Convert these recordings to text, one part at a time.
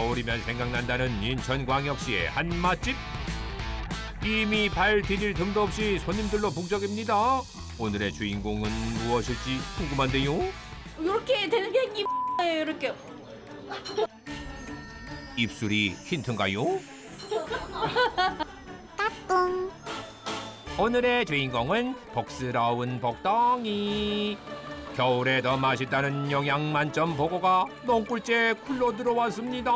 겨울이면 생각난다는 인천광역시의 한 맛집. 이미 발 디딜 틈도 없이 손님들로 북적입니다. 오늘의 주인공은 무엇일지 궁금한데요. 이렇게 되는 게 이예요. 이렇게. 입술이 힌트인가요? 오늘의 주인공은 복스러운 복덩이. 겨울에 더 맛있다는 영양 만점 보고가 넝굴째 굴러 들어왔습니다.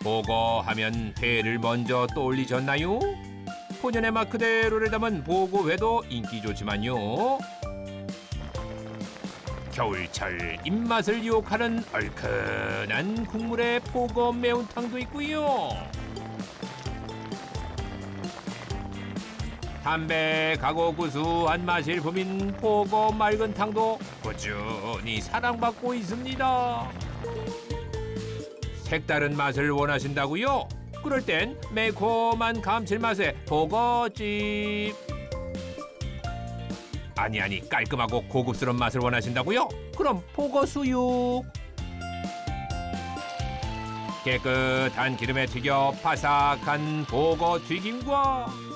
보고 하면 회를 먼저 떠올리셨나요? 본연의 맛 그대로를 담은 보고회도 인기 좋지만요. 겨울철 입맛을 유혹하는 얼큰한 국물의 보고 매운탕도 있고요. 담백하고 구수한 맛이 일품인 보고 맑은탕도 꾸준히 사랑받고 있습니다. 색다른 맛을 원하신다고요? 그럴 땐 매콤한 감칠맛의 보고집. 아니 깔끔하고 고급스러운 맛을 원하신다고요? 그럼 보고수육. 깨끗한 기름에 튀겨 바삭한 보고 튀김과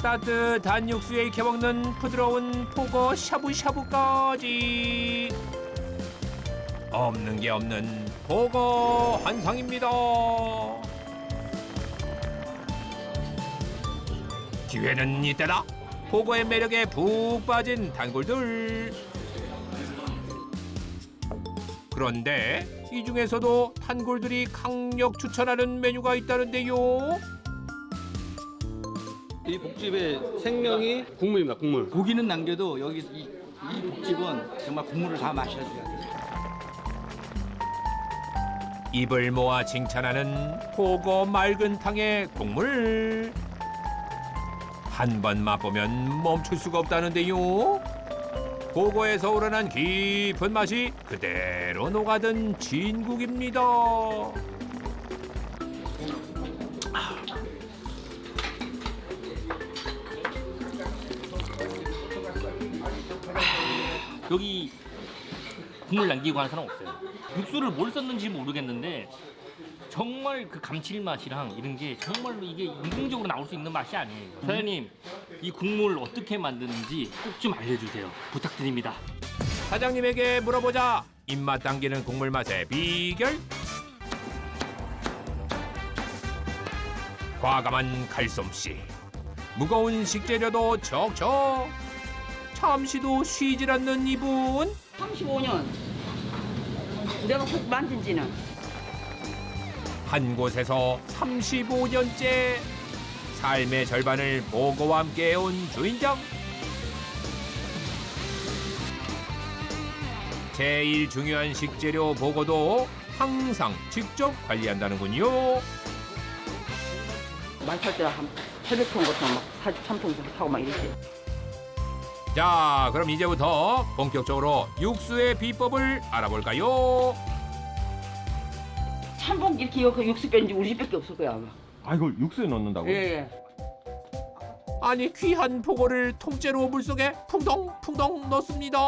따뜻한 육수에 익혀 먹는 부드러운 보고 샤브샤브까지 없는 게 없는 보고 환상입니다. 기회는 이때다. 보고의 매력에 푹 빠진 단골들. 그런데 이 중에서도 단골들이 강력 추천하는 메뉴가 있다는데요. 이 복집의 생명이 국물입니다. 국물. 고기는 남겨도 여기 이 복집은 정말 국물을 다 마셔야 돼요. 입을 모아 칭찬하는 보고 맑은 탕의 국물. 한 번 맛보면 멈출 수가 없다는데요. 보고에서 우러난 깊은 맛이 그대로 녹아든 진국입니다. 여기 국물 남기고 하는 사람 없어요. 육수를 뭘 썼는지 모르겠는데 정말 그 감칠맛이랑 이런 게 정말로 이게 인공적으로 나올 수 있는 맛이 아니에요. 사장님, 이 국물 어떻게 만드는지 꼭 좀 알려주세요. 부탁드립니다. 사장님에게 물어보자. 입맛 당기는 국물 맛의 비결. 과감한 칼솜씨. 무거운 식재료도 척척. 잠시도 쉬질 않는 이분. 35년. 내가 국 만든 지는. 한 곳에서 35년째 삶의 절반을 보고와 함께 해온 주인장. 제일 중요한 식재료 보고도 항상 직접 관리한다는군요. 말살 때한 800통 같은 막 43통 사고 막 이랬지. 자, 그럼 이제부터 본격적으로 육수의 비법을 알아볼까요? 참복 이렇게 그 육수 뺀지 우리 집밖에 없을 거야 아마. 아 이걸 육수에 넣는다고요? 예. 아니 귀한 보고를 통째로 물속에 풍덩풍덩 넣습니다.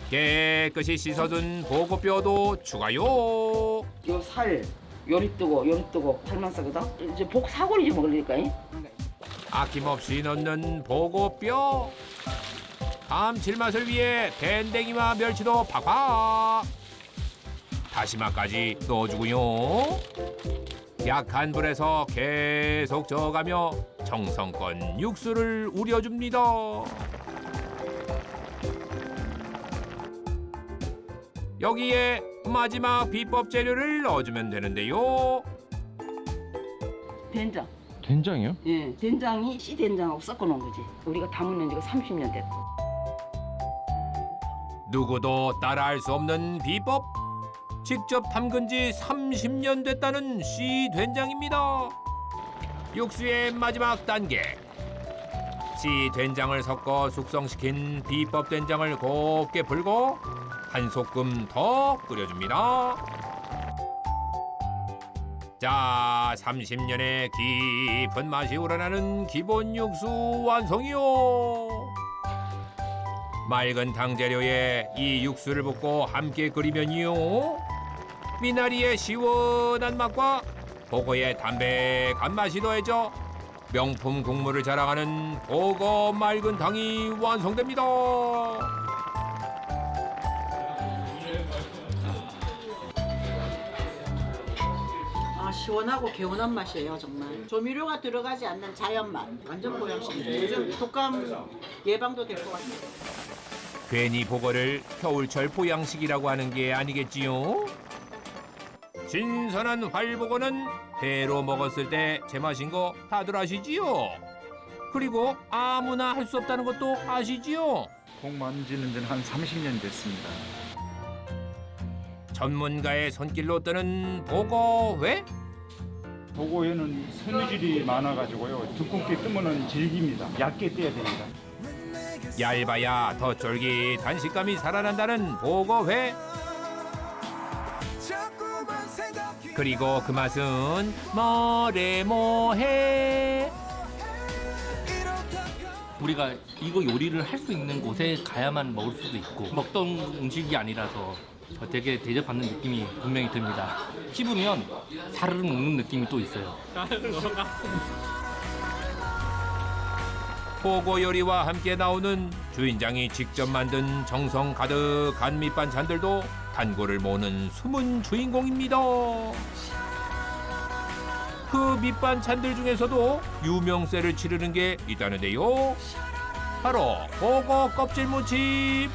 깨끗이 씻어둔 보고뼈도 추가요. 요 살 요리 뜨고 살만 싸거든. 이제 복 사골이지 먹으니까. 아낌없이 넣는 보고뼈. 감칠맛을 위해 밴댕이와 멸치도 팍팍. 다시마까지 넣어주고요. 약한 불에서 계속 저어가며 정성껏 육수를 우려줍니다. 여기에 마지막 비법 재료를 넣어주면 되는데요. 된장. 된장이요? 예. 된장이 씨 된장하고 섞어 놓은 거지. 우리가 담은 지가 30년 됐다. 누구도 따라할 수 없는 비법. 직접 담근 지 30년 됐다는 씨 된장입니다. 육수의 마지막 단계. 씨 된장을 섞어 숙성시킨 비법 된장을 곱게 불고 한 소끔 더 끓여줍니다. 자, 30년의 깊은 맛이 우러나는 기본 육수 완성이요. 맑은 탕 재료에 이 육수를 붓고 함께 끓이면요. 미나리의 시원한 맛과 보고의 담백한 맛이 더해져 명품 국물을 자랑하는 보고 맑은 탕이 완성됩니다. 아, 시원하고 개운한 맛이에요, 정말. 조미료가 들어가지 않는 자연 맛. 완전 보양식이죠. 요즘 독감 예방도 될 것 같아요. 괜히 보고를 겨울철 보양식이라고 하는 게 아니겠지요? 신선한 활보고는 회로 먹었을 때 제맛인 거 다들 아시지요? 그리고 아무나 할 수 없다는 것도 아시지요? 복 만지는 지는 한 30년 됐습니다. 전문가의 손길로 뜨는 보고회? 보고에는 섬유질이 많아가지고요. 두껍게 뜨면은 질깁니다. 얇게 떼야 됩니다. 얇아야 더 쫄깃한 식감이 살아난다는 보고회. 그리고 그 맛은 뭐래 뭐해. 우리가 이거 요리를 할 수 있는 곳에 가야만 먹을 수도 있고 먹던 음식이 아니라서 되게 대접받는 느낌이 분명히 듭니다. 씹으면 사르르 녹는 느낌이 또 있어요. 보고 요리와 함께 나오는 주인장이 직접 만든 정성 가득한 밑반찬들도 단골을 모으는 숨은 주인공입니다. 그 밑반찬들 중에서도 유명세를 치르는 게 있다는데요. 바로 보고 껍질 무침.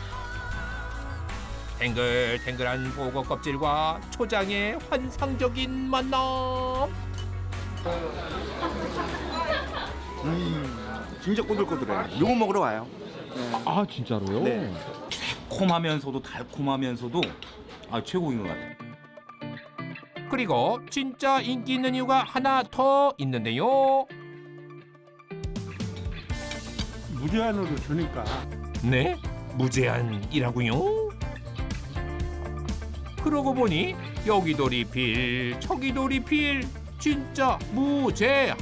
탱글탱글한 보고 껍질과 초장의 환상적인 만남. 진짜 꼬들꼬들해요. 요거 먹으러 와요. 아 진짜로요? 네. 새콤하면서도 달콤하면서도 최고인 것 같아요. 그리고 진짜 인기 있는 이유가 하나 더 있는데요. 무제한으로 주니까 네? 무제한이라고요? 그러고 보니 여기도 리필, 저기도 리필, 진짜 무제한.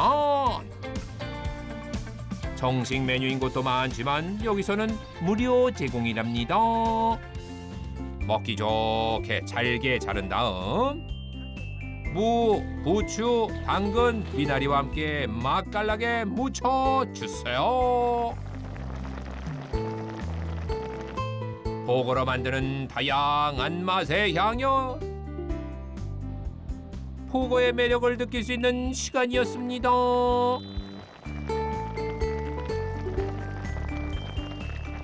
정식 메뉴인 곳도 많지만 여기서는 무료 제공이랍니다. 먹기 좋게 잘게 자른 다음 무, 부추, 당근, 미나리와 함께 맛깔나게 무쳐주세요. 보고로 만드는 다양한 맛의 향연. 보고의 매력을 느낄 수 있는 시간이었습니다.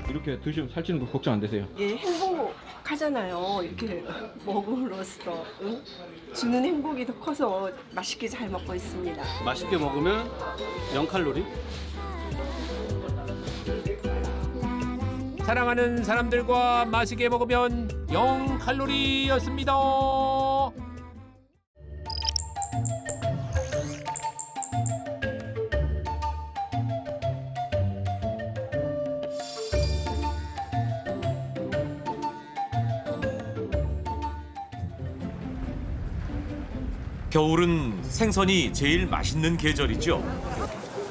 이렇게 드시면 살찌는 거 걱정 안 되세요? 이게 행복하잖아요. 이렇게 먹음으로써 응? 주는 행복이 더 커서 맛있게 잘 먹고 있습니다. 맛있게 먹으면 0칼로리? 사랑하는 사람들과 맛있게 먹으면 0칼로리였습니다. 겨울은 생선이 제일 맛있는 계절이죠.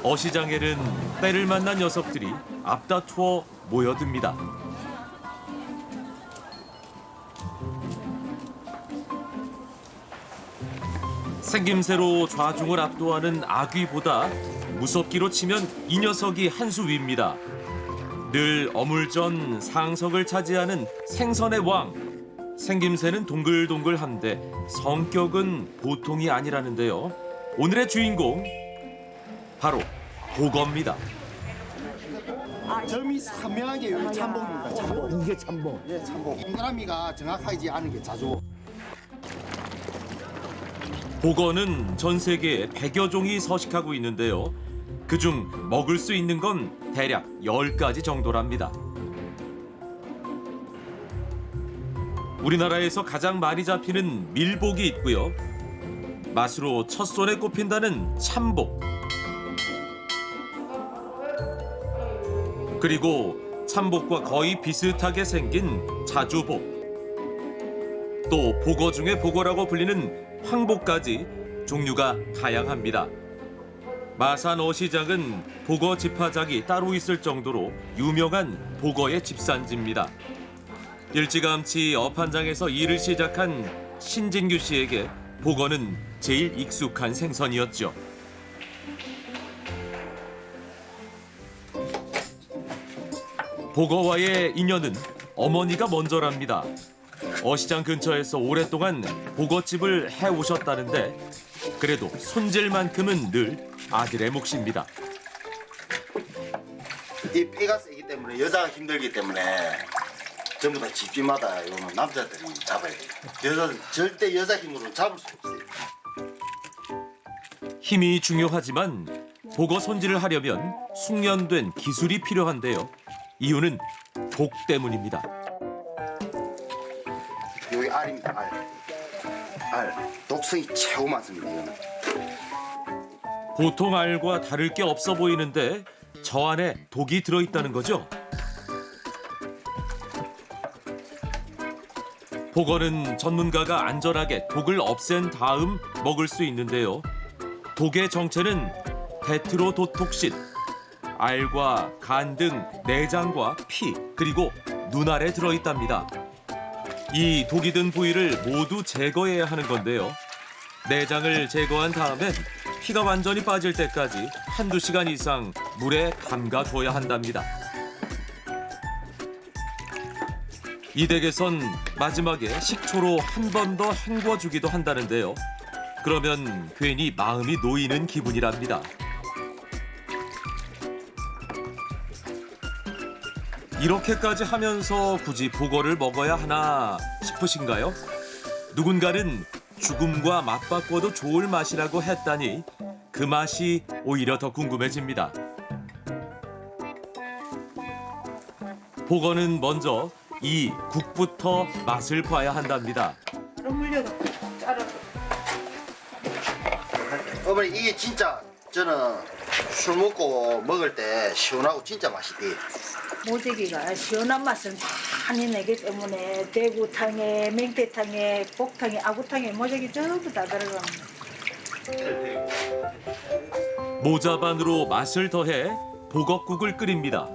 어시장에는 때를 만난 녀석들이 앞다투어 모여듭니다. 생김새로 좌중을 압도하는 아귀보다 무섭기로 치면 이 녀석이 한 수 위입니다. 늘 어물전 상석을 차지하는 생선의 왕. 생김새는 동글동글한데 성격은 보통이 아니라는데요. 오늘의 주인공 바로 보거입니다. 점이 선명하게 여기 참복입니다. 참복. 이게 참복. 예, 참복. 동그라미가 정확하지 않은 게 자주. 보거는 전 세계에 100여 종이 서식하고 있는데요. 그중 먹을 수 있는 건 대략 10가지 정도랍니다. 우리나라에서 가장 많이 잡히는 밀복이 있고요. 맛으로 첫손에 꼽힌다는 참복. 그리고 참복과 거의 비슷하게 생긴 자주복. 또 보거 중에 보거라고 불리는 황복까지 종류가 다양합니다. 마산 어시장은 복어 집화장이 따로 있을 정도로 유명한 복어의 집산지입니다. 일찌감치 어판장에서 일을 시작한 신진규 씨에게 복어는 제일 익숙한 생선이었죠. 복어와의 인연은 어머니가 먼저랍니다. 어시장 근처에서 오랫동안 복어집을 해오셨다는데 그래도 손질만큼은 늘 아들의 몫입니다. 이 폐가 세기 때문에 여자가 힘들기 때문에 전부 다 집집마다 이거는 남자들이 잡아야 돼요. 절대 여자 힘으로 잡을 수 없어요. 힘이 중요하지만 복어 손질을 하려면 숙련된 기술이 필요한데요. 이유는 독 때문입니다. 여기 알입니다. 알. 독성이 최고 많습니다. 이거는. 보통 알과 다를 게 없어 보이는데 저 안에 독이 들어있다는 거죠. 복어는 전문가가 안전하게 독을 없앤 다음 먹을 수 있는데요. 독의 정체는 테트로도톡신. 알과 간 등 내장과 피 그리고 눈알에 들어있답니다. 이 독이 든 부위를 모두 제거해야 하는 건데요. 내장을 제거한 다음엔 피가 완전히 빠질 때까지 한두 시간 이상 물에 담가줘야 한답니다. 이 댁에선 마지막에 식초로 한 번 더 헹궈주기도 한다는데요. 그러면 괜히 마음이 놓이는 기분이랍니다. 이렇게까지 하면서 굳이 복어를 먹어야 하나 싶으신가요? 누군가는 죽음과 맞바꿔도 좋을 맛이라고 했다니 그 맛이 오히려 더 궁금해집니다. 복어는 먼저 이 국부터 맛을 봐야 한답니다. 어머니 이게 진짜 저는 술 먹고 먹을 때 시원하고 진짜 맛있대. 모재기가 시원한 맛을 많이 내기 때문에 대구탕에, 맹태탕에, 복탕에, 아구탕에 모재기 전부 다 들어갑니다. 모자반으로 맛을 더해 복어국을 끓입니다.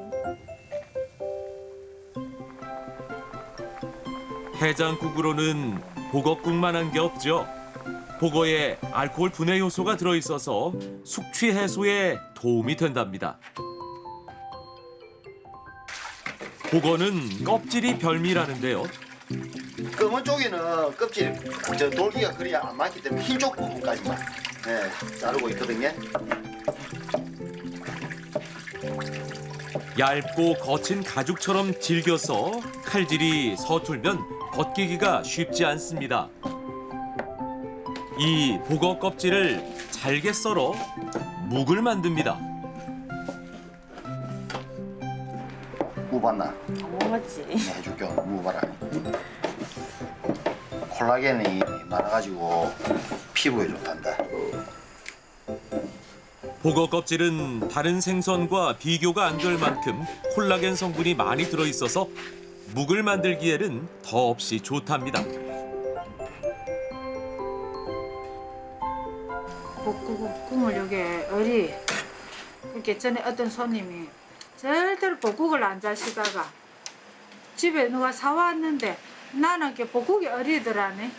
해장국으로는 복어국만한 게 없죠. 복어에 알코올 분해 요소가 들어있어서 숙취 해소에 도움이 된답니다. 복어는 껍질이 별미라는데요. 검은 쪽에는 껍질, 저 돌기가 그리 안 많기 때문에 흰 쪽 부분까지만 자르고 있거든요. 얇고 거친 가죽처럼 질겨서 칼질이 서툴면 벗기기가 쉽지 않습니다. 이 복어 껍질을 잘게 썰어 묵을 만듭니다. 무 봤나? 뭐 맞지? 해줄게. 무 봐라. 콜라겐이 많아가지고 피부에 좋단다. 복어 껍질은 다른 생선과 비교가 안 될 만큼 콜라겐 성분이 많이 들어있어서 묵을 만들기에는 더없이 좋답니다. 국물 여기에 어리. 이렇게 전에 어떤 손님이 절대로 볶국을 안 자시다가 집에 누가 사왔는데 나는 이렇게 볶국이 어리더라네.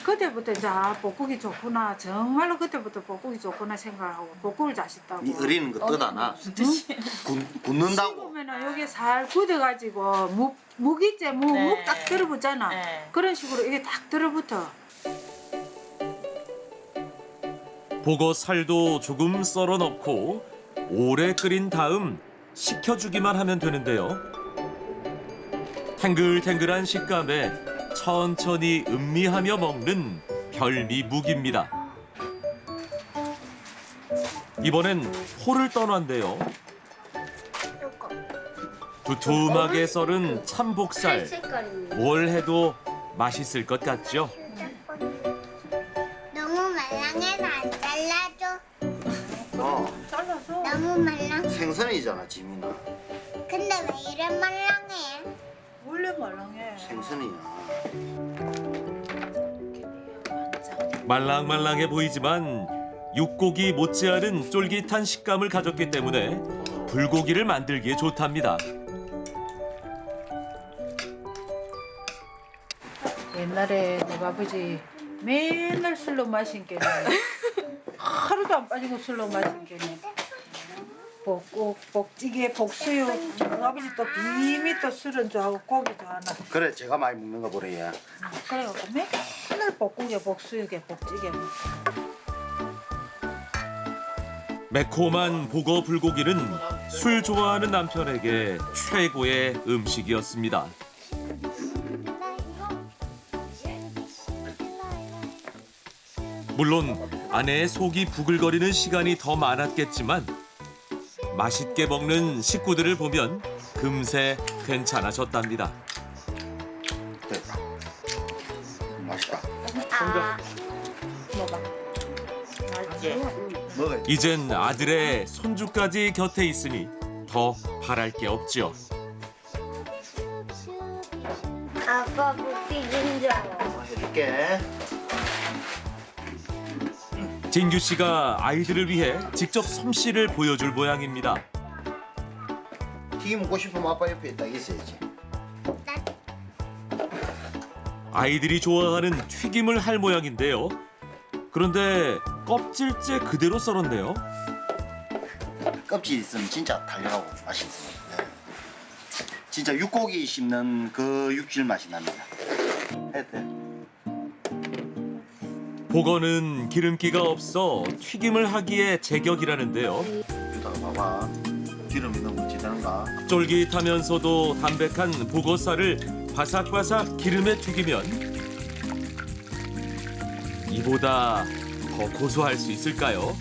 그때부터 이제 볶국이 좋구나. 정말로 그때부터 볶국이 좋구나 생각하고 볶국을 자셨다고. 이 어리는 거 뜯어나. 굳는다고. 보면은 여기 살 굳어가지고 묵 있지? 묵 딱 들어붙잖아. 그런 식으로 이게 딱 들어붙어. 복어 살도 조금 썰어 넣고 오래 끓인 다음 식혀주기만 하면 되는데요. 탱글탱글한 식감에 천천히 음미하며 먹는 별미 묵입니다. 이번엔 호를 떠난데요. 두툼하게 썰은 참복살. 뭘 해도 맛있을 것 같죠? 너무 말랑해서 안 잘라줘. 잘라서. 너무 말랑. 생선이잖아, 지민아. 근데 왜 이래 말랑해? 원래 말랑해. 생선이야. 말랑말랑해 보이지만 육고기 못지않은 쫄깃한 식감을 가졌기 때문에 불고기를 만들기에 좋답니다. 옛날에 내 아버지 맨날 술로 마신 게네. 하루도 안 빠지고 술로 마신 게네. 복국, 복찌개, 복수육. 아버지 또 비미 또 술은 좋아하고 고기 좋아하나. 그래 제가 많이 먹는 거 보래 얘. 그래갖고 맨날 복국에 복수육에 복찌개. 매콤한 보거 불고기는 술 좋아하는 남편에게 최고의 음식이었습니다. 물론 아내의 속이 부글거리는 시간이 더 많았겠지만 맛있게 먹는 식구들을 보면 금세 괜찮아졌답니다. 됐다. 맛있다. 먹어. 먹어. 이젠 아들의 손주까지 곁에 있으니 더 바랄 게 없지요. 아빠 볶기 힘들어. 해줄게. 진규 씨가 아이들을 위해 직접 솜씨를 보여줄 모양입니다. 튀김 먹고 싶으면 아빠 옆에 딱 있어야지. 아이들이 좋아하는 튀김을 할 모양인데요. 그런데 껍질째 그대로 썰었네요. 껍질 있으면 진짜 달려가고 맛있어요. 네. 진짜 육고기 씹는 그 육질 맛이 납니다. 해도 돼. 보거는 기름기가 없어 튀김을 하기에 제격이라는데요. 여기다가 봐봐. 기름이 너무 지다는가? 쫄깃하면서도 담백한 보거살을 바삭바삭 기름에 튀기면 이보다 더 고소할 수 있을까요?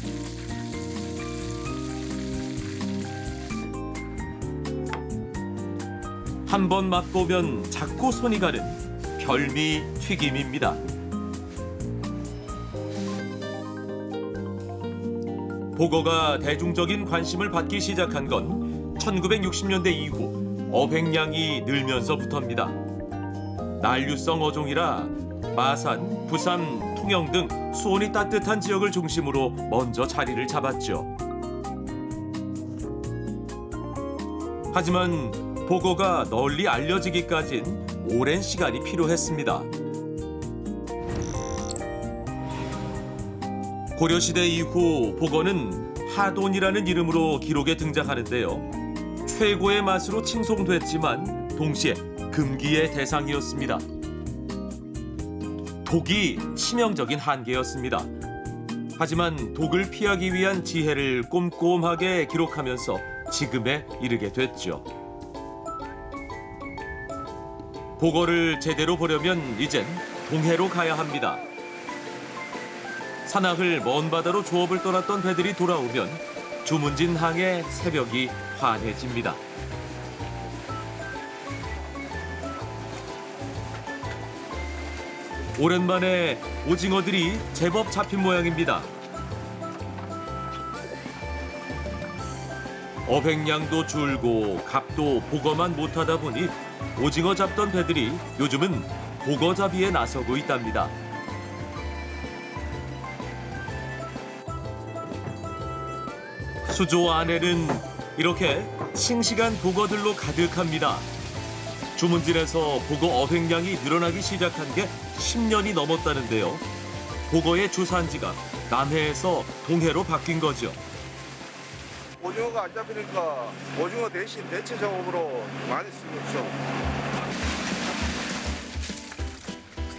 한 번 맛보면 자꾸 손이 가는 별미 튀김입니다. 보거가 대중적인 관심을 받기 시작한 건 1960년대 이후 어획량이 늘면서부터입니다. 난류성 어종이라 마산, 부산, 통영 등 수온이 따뜻한 지역을 중심으로 먼저 자리를 잡았죠. 하지만 보거가 널리 알려지기까진 오랜 시간이 필요했습니다. 고려시대 이후 보거는 하돈이라는 이름으로 기록에 등장하는데요. 최고의 맛으로 칭송됐지만 동시에 금기의 대상이었습니다. 독이 치명적인 한계였습니다. 하지만 독을 피하기 위한 지혜를 꼼꼼하게 기록하면서 지금에 이르게 됐죠. 보거를 제대로 보려면 이젠 동해로 가야 합니다. 산악을 먼 바다로 조업을 떠났던 배들이 돌아오면 주문진 항의 새벽이 환해집니다. 오랜만에 오징어들이 제법 잡힌 모양입니다. 어획량도 줄고 값도 보거만 못하다 보니 오징어 잡던 배들이 요즘은 보거잡이에 나서고 있답니다. 수조 안에는 이렇게 싱싱한 보거들로 가득합니다. 주문진에서 보거 어획량이 늘어나기 시작한 게 10년이 넘었다는데요. 보거의 주산지가 남해에서 동해로 바뀐 거죠. 오징어가 안 잡히니까 오징어 대신 대체 작업으로 많이 쓰고 있죠.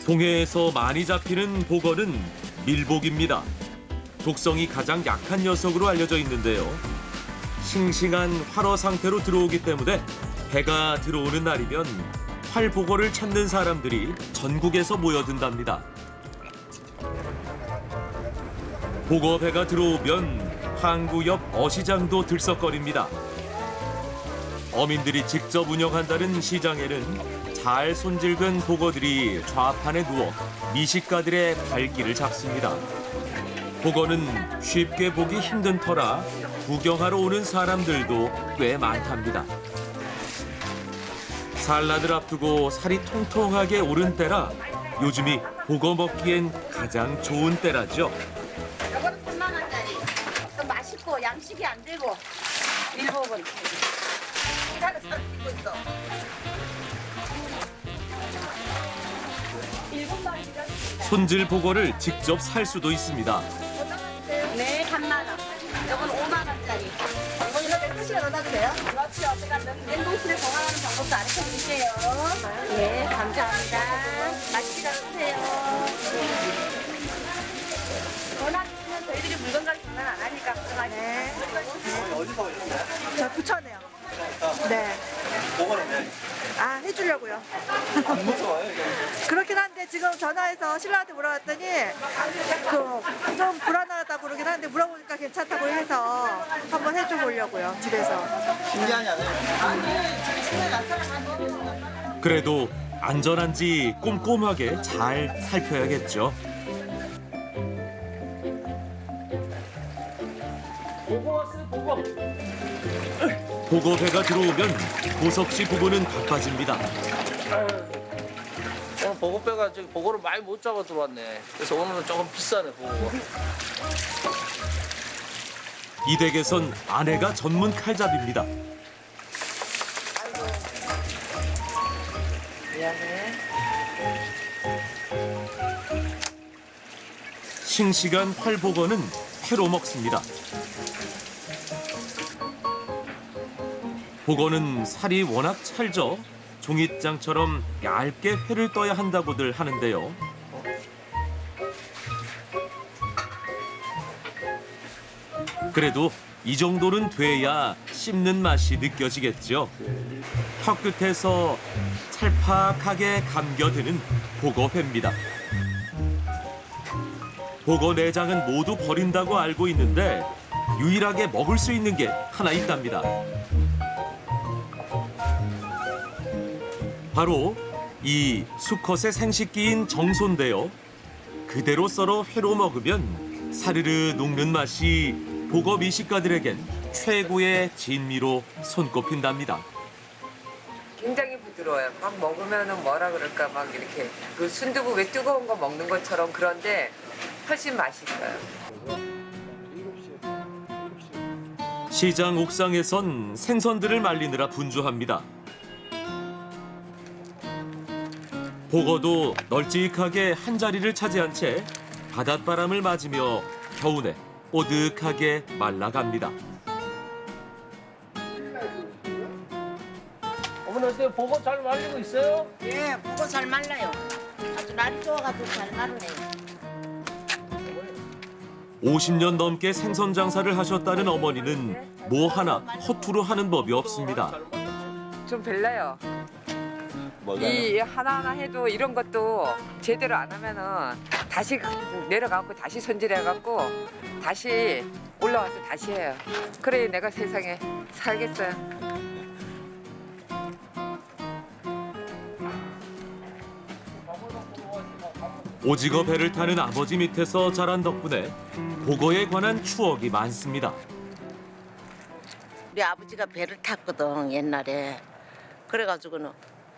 동해에서 많이 잡히는 보거는 밀복입니다. 독성이 가장 약한 녀석으로 알려져 있는데요. 싱싱한 활어 상태로 들어오기 때문에 해가 들어오는 날이면 활보거를 찾는 사람들이 전국에서 모여든답니다. 보거배가 들어오면 항구 옆 어시장도 들썩거립니다. 어민들이 직접 운영한다는 시장에는 잘 손질된 보거들이 좌판에 누워 미식가들의 발길을 잡습니다. 보거는 쉽게 보기 힘든 터라 구경하러 오는 사람들도 꽤 많답니다. 산란을 앞두고 살이 통통하게 오른 때라 요즘이 보거 먹기엔 가장 좋은 때라죠. 이거는 3만 원짜리. 손질 보고를 직접 살 수도 있습니다. 네, 3만 원. 이건 5만 원짜리. 이거 이렇게 크시게 넣어도 돼요? 그렇죠. 제가 냉동실에 보관하는 방법도 알려 드릴게요. 네, 감사합니다. 맛있게 드세요. 전화주시면 저희들이 물건 가격 장난 안 하니까 걱정하시면 어디서 오셨어요? 저 부천에요. 네. 보고는 아, 해주려고요. 안 무서워요 이게? 그렇긴 한데 지금 전화해서 신랑한테 물어봤더니 좀 불안하다고 그러긴 하는데 물어보니까 괜찮다고 해서 한번 해줘보려고요, 집에서. 신기하지 않아요? 그래도 안전한지 꼼꼼하게 잘 살펴야겠죠. 보고 왔어요, 보고. 보고배가 들어오면 보석 씨 부부는 바빠집니다. 오늘 보고배가 저기 보고를 많이 못 잡아 들어왔네. 그래서 오늘은 조금 비싸네 보고가. 이 댁에선 아내가 전문 칼잡이입니다. 미안해. 싱싱한 활보고는 회로 먹습니다. 보고는 살이 워낙 찰져 종잇장처럼 얇게 회를 떠야 한다고들 하는데요. 그래도 이 정도는 돼야 씹는 맛이 느껴지겠죠. 혀 끝에서 찰팍하게 감겨드는 보고회입니다. 보고 내장은 모두 버린다고 알고 있는데 유일하게 먹을 수 있는 게 하나 있답니다. 바로 이 수컷의 생식기인 정소인데요. 그대로 썰어 회로 먹으면 사르르 녹는 맛이 보거 미식가들에겐 최고의 진미로 손꼽힌답니다. 굉장히 부드러워요. 막 먹으면은 뭐라 그럴까 막 이렇게 그 순두부 왜 뜨거운 거 먹는 것처럼 그런데 훨씬 맛있어요. 시장 옥상에선 생선들을 말리느라 분주합니다. 보거도 널찍하게 한 자리를 차지한 채 바닷바람을 맞으며 겨우내 오득하게 말라갑니다. 어머니 어때요? 보고 잘 말리고 있어요? 예, 보고 잘 말라요. 아주 날이 좋아가지고 잘 마르네요. 50년 넘게 생선 장사를 하셨다는 어머니는 뭐 하나 허투루 하는 법이 없습니다. 좀 별나요. 이 하나하나 해도 이런 것도 제대로 안 하면은 다시 내려가고 다시 손질해갖고 다시 올라와서 다시 해요. 그래 내가 세상에 살겠어요. 오징어 배를 타는 아버지 밑에서 자란 덕분에 보거에 관한 추억이 많습니다. 우리 아버지가 배를 탔거든 옛날에. 그래가지고는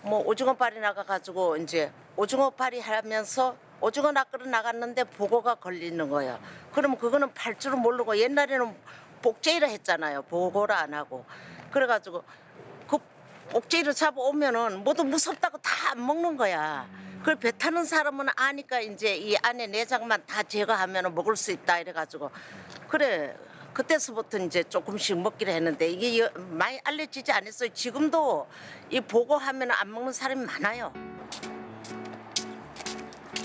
뭐 오징어빨이 나가가지고 이제 오징어빨이 하면서 오징어 낚으러 나갔는데 보고가 걸리는 거예요. 그러면 그거는 팔 줄은 모르고 옛날에는 복제이를 했잖아요. 보고를 안 하고. 그래가지고 그 복제이를 잡아오면은 모두 무섭다고 다 안 먹는 거야. 그걸 배 타는 사람은 아니까 이제 이 안에 내장만 다 제거하면 먹을 수 있다 이래가지고 그래 그때서부터 이제 조금씩 먹기로 했는데 이게 많이 알려지지 않았어요. 지금도 이 보고 하면 안 먹는 사람이 많아요.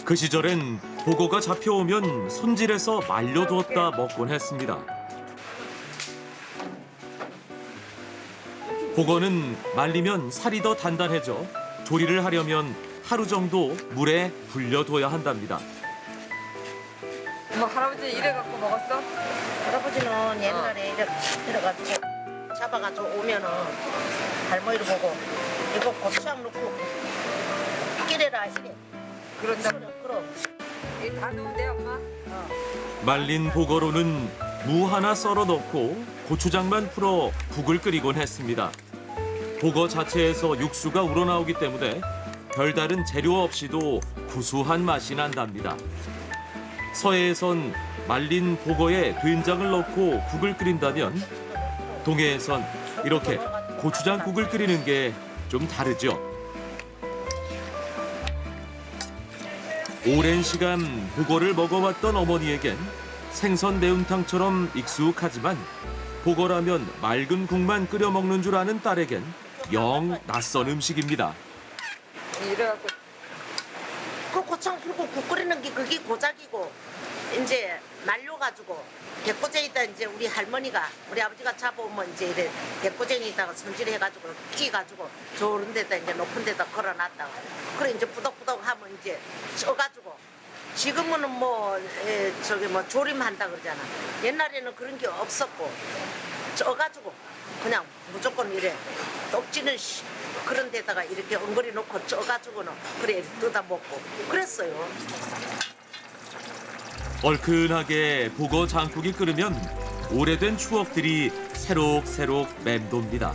그 시절엔 보거가 잡혀오면 손질해서 말려두었다 먹곤 했습니다. 보거는 말리면 살이 더 단단해져 조리를 하려면 하루 정도 물에 불려둬야 한답니다. 뭐 할아버지 이래갖고 먹었어? 할아버지는 옛날에 이렇게 들어가지고 잡아가지고 오면은 할머니를 보고 이거 고추장 넣고 끼래라 이래. 그런다. 그럼. 이거 다 넣으면 돼 엄마? 말린 보거로는 무 하나 썰어 넣고 고추장만 풀어 국을 끓이곤 했습니다. 보거 자체에서 육수가 우러나오기 때문에 별다른 재료 없이도 구수한 맛이 난답니다. 서해에선 말린 보거에 된장을 넣고 국을 끓인다면 동해에선 이렇게 고추장국을 끓이는 게 좀 다르죠. 오랜 시간 보거를 먹어왔던 어머니에겐 생선 매운탕처럼 익숙하지만 보거라면 맑은 국만 끓여 먹는 줄 아는 딸에겐 영 낯선 음식입니다. 이래갖고 그 고창 풀고 국 끓이는 게 그게 고작이고 이제 말려가지고 백고쟁이다 이제 우리 할머니가 우리 아버지가 잡아오면 이제 이래 백고쟁이다가 손질해가지고 끼가지고 좋은 데다 이제 높은 데다 걸어놨다가 그래 이제 부덕부덕 하면 이제 쪄가지고 지금은 뭐 저기 뭐 조림한다 그러잖아. 옛날에는 그런 게 없었고 쪄가지고 그냥 무조건 이래 떡지는 그런 데다가 이렇게 엉거리 놓고 쪄가지고는 그래 뜯어 먹고 그랬어요. 얼큰하게 보거 장국이 끓으면 오래된 추억들이 새록새록 맴돕니다.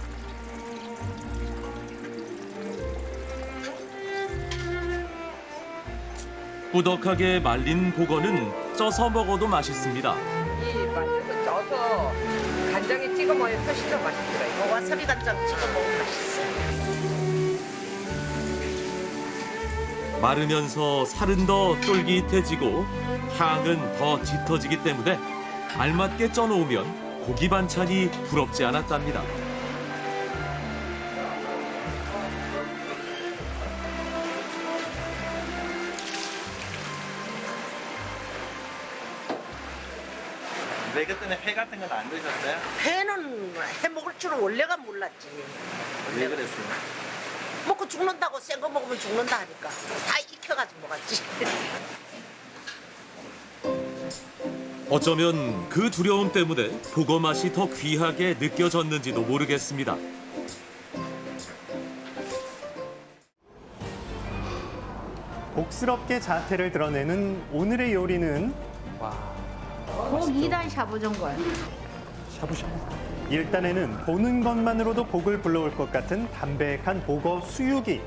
꾸덕하게 말린 보거는 쪄서 먹어도 맛있습니다. 이 맛있어 쪄서 간장에 찍어 먹으면 훨씬 더 맛있더라고요. 와사비 간장 찍어 먹으면 맛있어요. 마르면서 살은 더 쫄깃해지고 향은 더 짙어지기 때문에 알맞게 쪄놓으면 고기 반찬이 부럽지 않았답니다. 왜 그때는 회 같은 건 안 드셨어요? 회는 해 먹을 줄은 원래가 몰랐지. 왜 그랬어요? 먹고 죽는다고 센 거 먹으면 죽는다 하니까 다 익혀가지고 먹었지. 어쩌면 그 두려움 때문에 보거 맛이 더 귀하게 느껴졌는지도 모르겠습니다. 복스럽게 자태를 드러내는 오늘의 요리는 고 2단 샤브전골. 샤브샤브. 일단에는 보는 것만으로도 복을 불러올 것 같은 담백한 보거 수육이.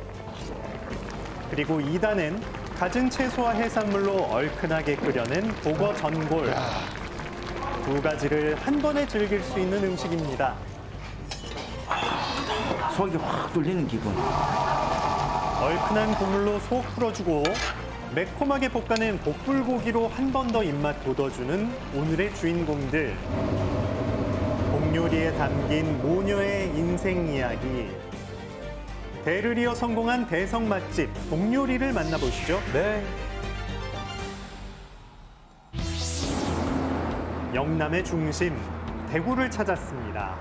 그리고 2단엔 갖은 채소와 해산물로 얼큰하게 끓여낸 보거 전골. 두 가지를 한 번에 즐길 수 있는 음식입니다. 속이 확 뚫리는 기분. 얼큰한 국물로 속 풀어주고 매콤하게 볶아낸 복불고기로 한 번 더 입맛 돋워주는 오늘의 주인공들. 복요리에 담긴 모녀의 인생 이야기. 대를 이어 성공한 대성 맛집 복요리를 만나보시죠. 네. 영남의 중심 대구를 찾았습니다.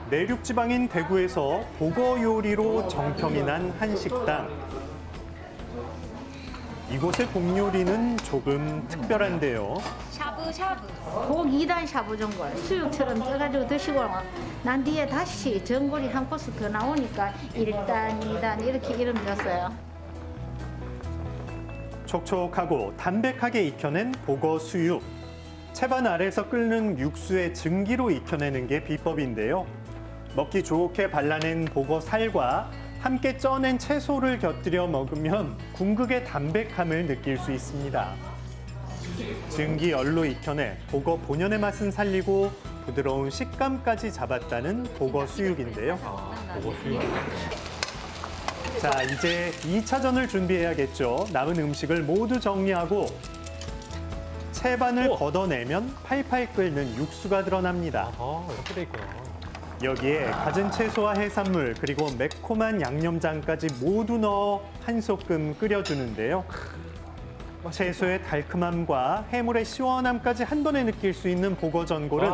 내륙 지방인 대구에서 보거 요리로 정평이 난 한 식당. 이곳의 복요리는 조금 특별한데요. 샤브샤브. 고 2단 샤브전골. 수육처럼 쪄가지고 드시고 난 뒤에 다시 전골이 한 코스 더 나오니까 1단, 2단 이렇게 이름 줬어요. 촉촉하고 담백하게 익혀낸 보거 수육. 채반 아래에서 끓는 육수의 증기로 익혀내는 게 비법인데요. 먹기 좋게 발라낸 보거 살과 함께 쪄낸 채소를 곁들여 먹으면 궁극의 담백함을 느낄 수 있습니다. 증기 열로 익혀내 보거 본연의 맛은 살리고 부드러운 식감까지 잡았다는 보거 수육인데요. 보거 수육. 자, 이제 2차전을 준비해야겠죠. 남은 음식을 모두 정리하고 채반을 걷어내면 팔팔 끓는 육수가 드러납니다. 이렇게 돼 있구나. 여기에 갖은 채소와 해산물 그리고 매콤한 양념장까지 모두 넣어 한 소끔 끓여주는데요. 채소의 달큼함과 해물의 시원함까지 한 번에 느낄 수 있는 보거 전골은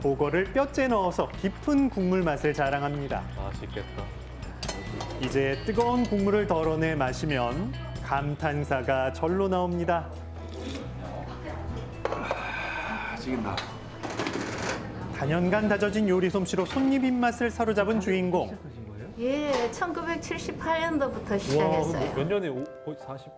보거를 뼈째 넣어서 깊은 국물 맛을 자랑합니다. 맛있겠다. 이제 뜨거운 국물을 덜어내 마시면 감탄사가 절로 나옵니다. 맛있겠다. 단연간 다져진 요리 솜씨로 손님 입맛을 사로잡은 주인공. 예, 1978년도부터 시작했어요. 몇 년에 거의 40?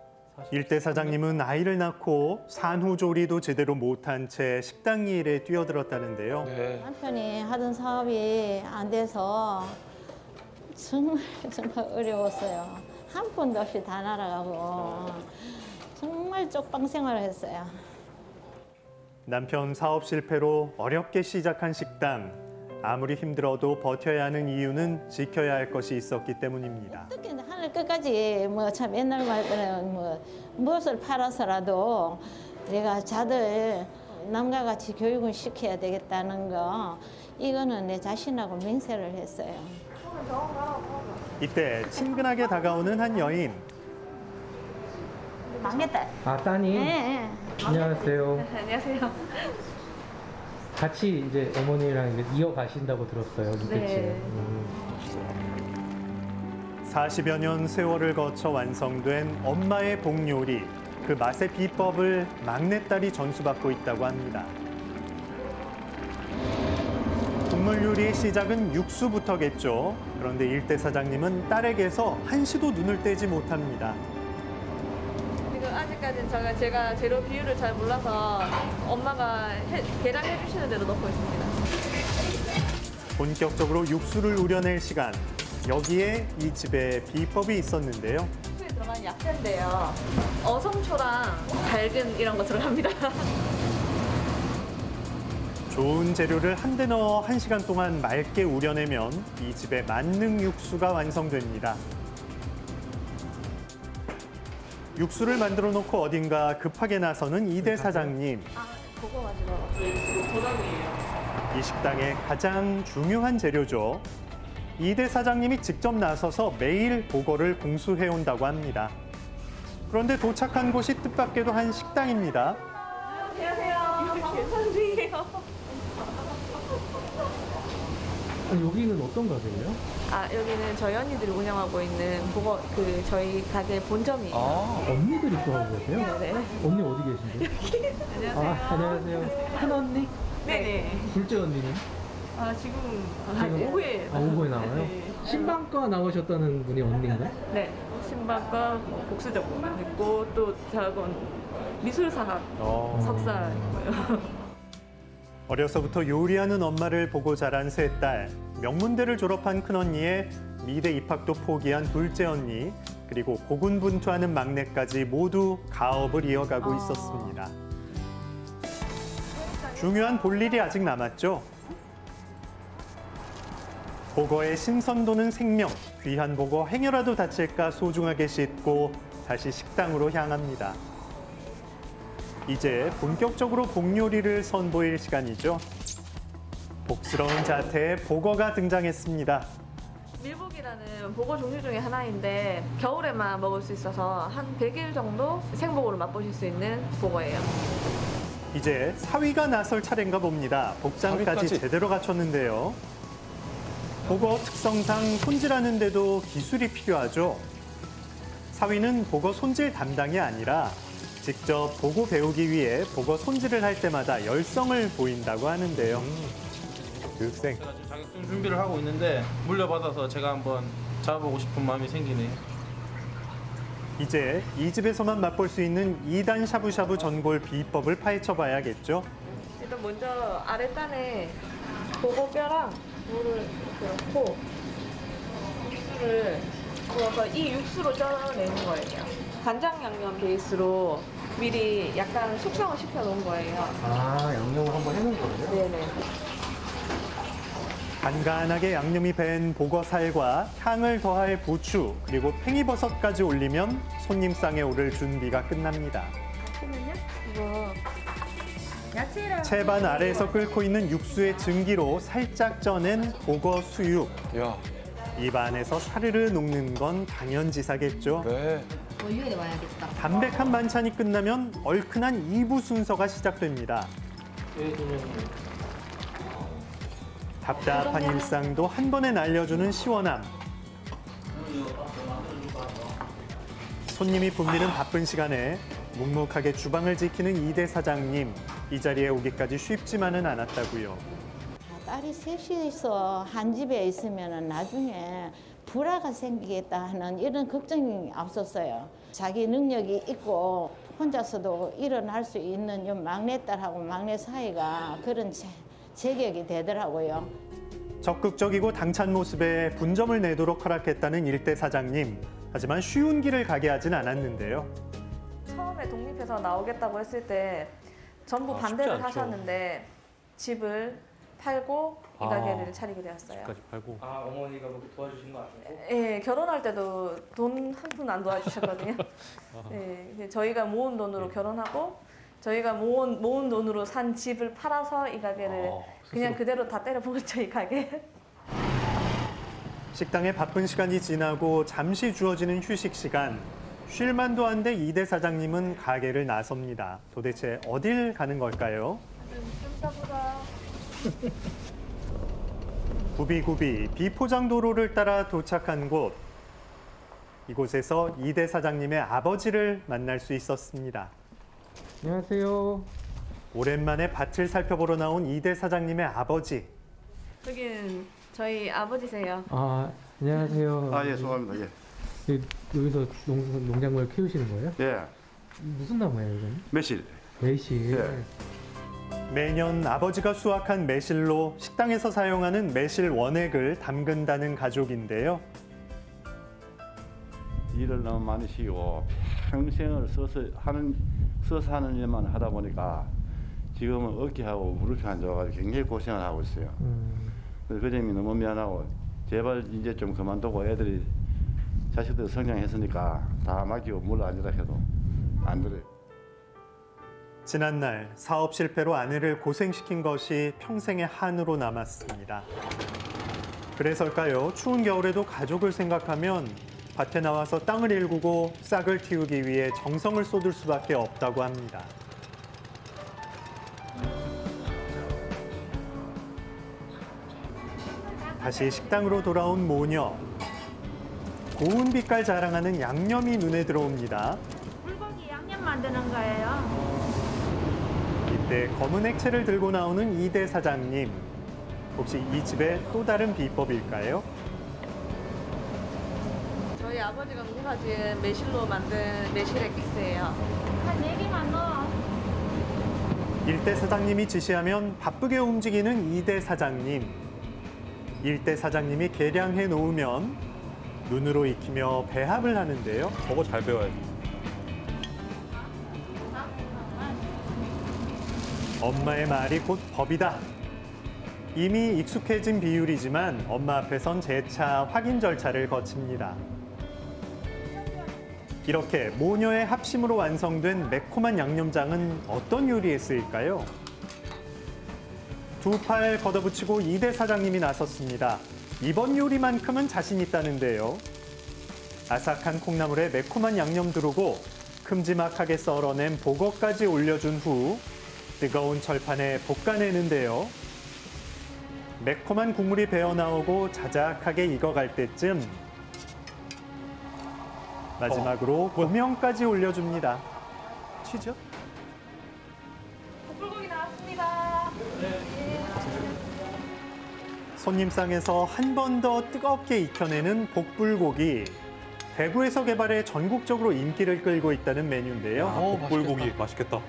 일대 사장님은 아이를 낳고 산후조리도 제대로 못한 채 식당 일에 뛰어들었다는데요. 남편이 하던 사업이 안 돼서 정말 어려웠어요. 한 푼도 없이 다 날아가고 정말 쪽방 생활을 했어요. 남편 사업 실패로 어렵게 시작한 식당. 아무리 힘들어도 버텨야 하는 이유는 지켜야 할 것이 있었기 때문입니다. 어떻게 하는 옛날 끝까지 뭐 참 옛날 말로는 뭐 무엇을 팔아서라도 내가 자들 남과 같이 교육을 시켜야 되겠다는 거 이거는 내 자신하고 맹세를 했어요. 이때 친근하게 다가오는 한 여인. 막내딸. 아, 따님? 네. 안녕하세요. 안녕하세요. 같이 이제 어머니랑 이제 이어가신다고 들었어요, 밑에 네. 40여 년 세월을 거쳐 완성된 엄마의 복요리. 그 맛의 비법을 막내딸이 전수받고 있다고 합니다. 국물 요리의 시작은 육수부터겠죠. 그런데 일대 사장님은 딸에게서 한시도 눈을 떼지 못합니다. 지금 아직까지는 제가 재료 비율을 잘 몰라서 엄마가 계량해 주시는 대로 넣고 있습니다. 본격적으로 육수를 우려낼 시간. 여기에 이 집에 비법이 있었는데요. 육수에 들어간 약재인데요. 어성초랑 달근 이런 거 들어갑니다. 좋은 재료를 한데 넣어 1시간 동안 맑게 우려내면 이 집의 만능 육수가 완성됩니다. 육수를 만들어 놓고 어딘가 급하게 나서는 이대 사장님. 그거 가지고 도장이에요. 이 식당의 가장 중요한 재료죠. 이대 사장님이 직접 나서서 매일 보고를 공수해온다고 합니다. 그런데 도착한 곳이 뜻밖에도 한 식당입니다. 안녕하세요. 계산 중이에요. 여기는 어떤 가게예요? 여기는 저희 언니들이 운영하고 있는 저희 가게 본점이에요. 언니들이 또 하고 계세요? 네네. 언니 어디 계신데요? 안녕하세요. 안녕하세요. 큰 언니? 네네. 둘째 언니는? 지금 오후에. 오후에 나와요? 네. 신방과 나오셨다는 분이 언니인가요? 네. 신방과 복수전공 있고 또 대학원 미술사학 석사 있고요. 어려서부터 요리하는 엄마를 보고 자란 세 딸, 명문대를 졸업한 큰언니에 미대 입학도 포기한 둘째 언니, 그리고 고군분투하는 막내까지 모두 가업을 이어가고 있었습니다. 중요한 볼일이 아직 남았죠. 보거의 신선도는 생명, 귀한 보거 행여라도 다칠까 소중하게 씻고 다시 식당으로 향합니다. 이제 본격적으로 복요리를 선보일 시간이죠. 복스러운 자태의 보거가 등장했습니다. 밀복이라는 보거 종류 중에 하나인데 겨울에만 먹을 수 있어서 한 100일 정도 생보고를 맛보실 수 있는 보거예요. 이제 사위가 나설 차례인가 봅니다. 복장까지 사위까지. 제대로 갖췄는데요. 보거 특성상 손질하는데도 기술이 필요하죠. 사위는 보거 손질 담당이 아니라 직접 보고 배우기 위해 보거 손질을 할 때마다 열성을 보인다고 하는데요. 교육생. 제가 지금 자격증 준비를 하고 있는데 물려받아서 제가 한번 잡아보고 싶은 마음이 생기네요. 이제 이 집에서만 맛볼 수 있는 2단 샤브샤브 전골 비법을 파헤쳐봐야겠죠. 일단 먼저 아랫단에 보고뼈랑 물을 이렇게 넣고 육수를 부어서 이 육수로 쪄내는 거예요. 간장 양념 베이스로 미리 약간 숙성을 시켜 놓은 거예요. 양념을 한번 해놓은 거예요? 네네. 간간하게 양념이 밴 보거살과 향을 더할 부추 그리고 팽이버섯까지 올리면 손님상에 오를 준비가 끝납니다. 그러면요? 이거 야채랑 채반 아래에서 끓고 있는 육수의 증기로 살짝 쪄낸 보거 수육. 입 안에서 사르르 녹는 건 당연지사겠죠. 원료에 넣어야겠다. 담백한 반찬이 끝나면 얼큰한 2부 순서가 시작됩니다. 답답한 일상도 한 번에 날려주는 시원함. 손님이 붐비는 바쁜 시간에 묵묵하게 주방을 지키는 이대 사장님. 이 자리에 오기까지 쉽지만은 않았다고요. 딸이 셋이서 한 집에 있으면 나중에 불화가 생기겠다 하는 이런 걱정이 앞섰어요. 자기 능력이 있고 혼자서도 일어날 수 있는 이 막내딸하고 막내 사이가 그런 제격이 되더라고요. 적극적이고 당찬 모습에 분점을 내도록 허락했다는 일대 사장님. 하지만 쉬운 길을 가게 하진 않았는데요. 처음에 독립해서 나오겠다고 했을 때 전부 반대를 하셨는데 집을 팔고 이 가게를 차리게 되었어요. 집까지 팔고. 아 어머니가 뭐 도와주신 거 아니고? 예, 결혼할 때도 돈 한 푼 안 도와주셨거든요. 예, 저희가 모은 돈으로 결혼하고 저희가 모은 돈으로 산 집을 팔아서 이 가게를 그냥 그대로 다 때려 부었죠, 이 가게. 식당에 바쁜 시간이 지나고 잠시 주어지는 휴식 시간. 쉴 만도 한데 이대 사장님은 가게를 나섭니다. 도대체 어딜 가는 걸까요? 구비구비 비포장 도로를 따라 도착한 곳. 이곳에서 이대 사장님의 아버지를 만날 수 있었습니다. 안녕하세요. 오랜만에 밭을 살펴보러 나온 이대 사장님의 아버지. 여긴 저희 아버지세요. 아, 안녕하세요. 아, 예, 수고합니다. 예. 여기서 농작물 키우시는 거예요? 예. 무슨 나무예요, 이건? 매실. 매실. 예. 매년 아버지가 수확한 매실로 식당에서 사용하는 매실 원액을 담근다는 가족인데요. 일을 너무 많이 쉬고 평생을 써서 하는 일만 하다 보니까 지금은 어깨하고 무릎이 안 좋아가지고 굉장히 고생을 하고 있어요. 그래서 그 점이 너무 미안하고 제발 이제 좀 그만두고 애들이 자식들 성장했으니까 다 맡기고 물러앉으라 해도 안 들어요. 지난날 사업 실패로 아내를 고생시킨 것이 평생의 한으로 남았습니다. 그래서일까요? 추운 겨울에도 가족을 생각하면 밭에 나와서 땅을 일구고 싹을 틔우기 위해 정성을 쏟을 수밖에 없다고 합니다. 다시 식당으로 돌아온 모녀. 고운 빛깔 자랑하는 양념이 눈에 들어옵니다. 불고기 양념 만드는 거예요. 이때 검은 액체를 들고 나오는 이대 사장님. 혹시 이 집의 또 다른 비법일까요? 저희 아버지가 농사지은 매실로 만든 매실 엑기스예요. 한 4개만 넣어. 일대 사장님이 지시하면 바쁘게 움직이는 이대 사장님. 일대 사장님이 계량해 놓으면 눈으로 익히며 배합을 하는데요. 저거 잘 배워야지. 엄마의 말이 곧 법이다. 이미 익숙해진 비율이지만 엄마 앞에선 재차 확인 절차를 거칩니다. 이렇게 모녀의 합심으로 완성된 매콤한 양념장은 어떤 요리에 쓰일까요? 두 팔 걷어붙이고 이대 사장님이 나섰습니다. 이번 요리만큼은 자신 있다는데요. 아삭한 콩나물에 매콤한 양념 두르고 큼지막하게 썰어낸 보거까지 올려준 후 뜨거운 철판에 볶아내는데요. 매콤한 국물이 배어나오고 자작하게 익어갈 때쯤 마지막으로 고명까지 올려줍니다. 튀죠? 불고기 나왔습니다. 손님상에서 한 번 더 뜨겁게 익혀내는 복불고기. 대구에서 개발해 전국적으로 인기를 끌고 있다는 메뉴인데요. 복불고기 맛있겠다.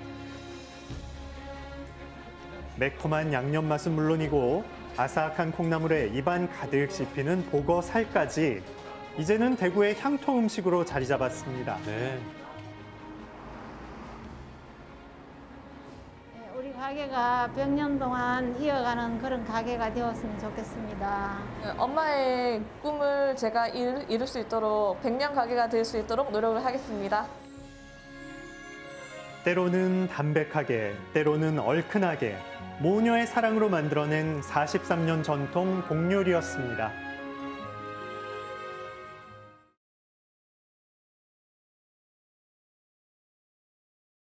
매콤한 양념 맛은 물론이고 아삭한 콩나물에 입안 가득 씹히는 보거 살까지 이제는 대구의 향토 음식으로 자리 잡았습니다. 네. 우리 가게가 100년 동안 이어가는 그런 가게가 되었으면 좋겠습니다. 엄마의 꿈을 제가 이룰 수 있도록 100년 가게가 될 수 있도록 노력을 하겠습니다. 때로는 담백하게, 때로는 얼큰하게 모녀의 사랑으로 만들어낸 43년 전통 복요리였습니다.